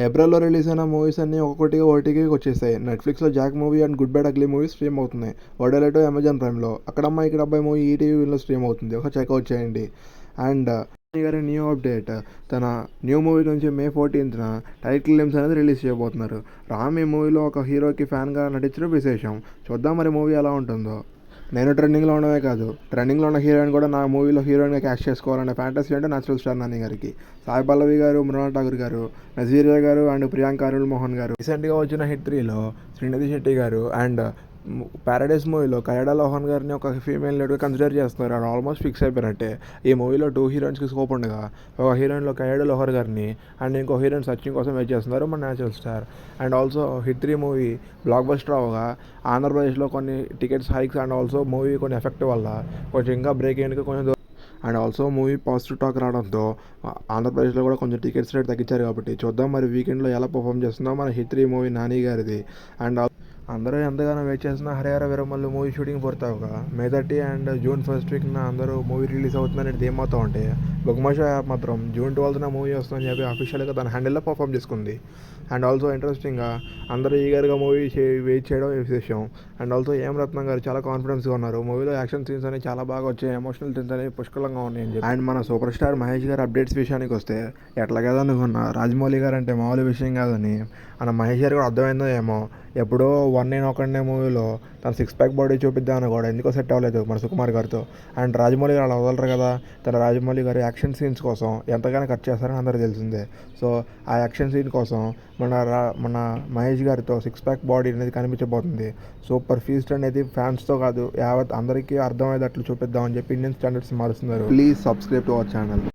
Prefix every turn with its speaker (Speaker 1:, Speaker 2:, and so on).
Speaker 1: ఏప్రిల్‌లో రిలీజ్ అయిన మూవీస్ అన్నీ ఒక్కొక్కటిగా ఓటీటీకి వచ్చేసాయి. నెట్‌ఫ్లిక్స్‌లో 'Jack' movie and 'good bad ugly' movie stream అవుతున్నాయి. వడేలెటో అమెజాన్ ప్రైమ్‌లో. 'అక్కడమ్మాయి ఇక్కడబ్బాయి' మూవీ ఈటీవీలో స్ట్రీమ్ అవుతుంది. ఒకసారి చెక్‌ఔట్ చేయండి. అండ్ నాని గారి న్యూ అప్డేట్, తన న్యూ మూవీ నుంచి మే 14న టైటిల్ నేమ్స్ అనేది రిలీజ్ చేయబోతున్నారు. రామ్ ఈ మూవీలో ఒక హీరోకి ఫ్యాన్‌గా నటించడం విశేషం. చూద్దాం మరి మూవీ ఎలా ఉంటుందో. నేను ట్రెండింగ్‌లో ఉండడమే కాదు, ట్రెండింగ్‌లో ఉన్న హీరోయిన్ కూడా నా మూవీలో హీరోయిన్‌గా క్యాస్ట్ చేసుకోవాలనే ఫ్యాంటసీ అంటే నేచురల్ స్టార్ నాని గారికి. సాయి పల్లవి గారు, మృణాల్ ఠాకూర్ గారు, నజీరియా గారు అండ్ ప్రియాంక అరుణ్ మోహన్ గారు. రీసెంట్‌గా వచ్చిన హిట్ 3లో శ్రీనిధి శెట్టి గారు అండ్ ప్యారడైస్ మూవీలో కయాడా లోహన్ గారిని ఒక ఫీమేల్ లీడ్గా కన్సిడర్ చేస్తున్నారు. అది ఆల్మోస్ట్ ఫిక్స్ అయిపోయినట్టే. ఈ మూవీలో 2 హీరోయిన్స్కి స్కోప్ ఉండగా ఒక హీరోయిన్లో కయాడా లోహర్ గారిని అండ్ ఇంకో హీరోయిన్ సర్చింగ్ కోసం వెయిట్ చేస్తున్నారు మన natural star. And also hit 3 movie blockbuster అవగా ఆంధ్రప్రదేశ్లో కొన్ని tickets hikes and also movie కొన్ని ఎఫెక్ట్ వల్ల కొంచెం ఇంకా బ్రేక్ అయ్యేందుకు కొంచెం and also movie positive talk రావడంతో ఆంధ్రప్రదేశ్లో కూడా కొంచెం టికెట్స్ రేట్ తగ్గించారు. కాబట్టి చూద్దాం మరి వీకెండ్లో ఎలా పర్ఫామ్ చేస్తుందో మన హిట్ 3 మూవీ నాని గారిది. అండ్ అందరూ ఎంతగానో వెయిట్ చేస్తున్న హరిహర వీరమల్లు మూవీ షూటింగ్ పూర్తవగా మే 30 అండ్ జూన్ 1 వీక్న అందరూ మూవీ రిలీజ్ అవుతుందని ధీమాతో ఉంటే బుక్మై షో యాప్ మాత్రం జూన్ 12న మూవీ వస్తుందని చెప్పి అఫీషియల్గా తన హ్యాండిల్లో పర్ఫామ్ చేసుకుంది. అండ్ ఆల్సో ఇంట్రెస్టింగ్గా అందరూ ఈగర్గా మూవీ వెయిట్ చేయడం విశేషం. అండ్ ఆల్సో ఏం రత్నం గారు చాలా కాన్ఫిడెన్స్గా ఉన్నారు. మూవీలో యాక్షన్ సీన్స్ అనేవి చాలా బాగా వచ్చాయి, ఎమోషనల్ సీన్స్ అనేవి పుష్కలంగా ఉన్నాయని చెప్పి. అండ్ మన సూపర్ స్టార్ మహేష్ గారు అప్డేట్స్ విషయానికి వస్తే ఎట్లాగేదనుకున్నా రాజమౌళి గారు అంటే మామూలు విషయం కాదని మన మహేష్ గారు కూడా అర్థమైందో ఏమో. ఎప్పుడో 'వన్ నేను ఒకడినే' మూవీలో తన 6 ప్యాక్ బాడీ చూపిద్దామని కూడా ఎందుకో సెట్ అవ్వలేదు మన సుకుమార్ గారితో. అండ్ రాజమౌళి గారు అలా వదలరు కదా. తన రాజమౌళి గారు యాక్షన్ సీన్స్ కోసం ఎంతగానో కట్ చేస్తారని అందరికీ తెలిసిందే. సో ఆ యాక్షన్ సీన్ కోసం మన మహేష్ గారితో 6 ప్యాక్ బాడీ అనేది కనిపించబోతుంది. సూపర్ ఫీస్ట్ అనేది ఫ్యాన్స్తో కాదు యావత్ అందరికీ అర్థమయ్యేటట్లు చూపిద్దామని చెప్పి ఇండియన్ స్టాండర్డ్స్ మారుస్తున్నారు. Please subscribe to our channel.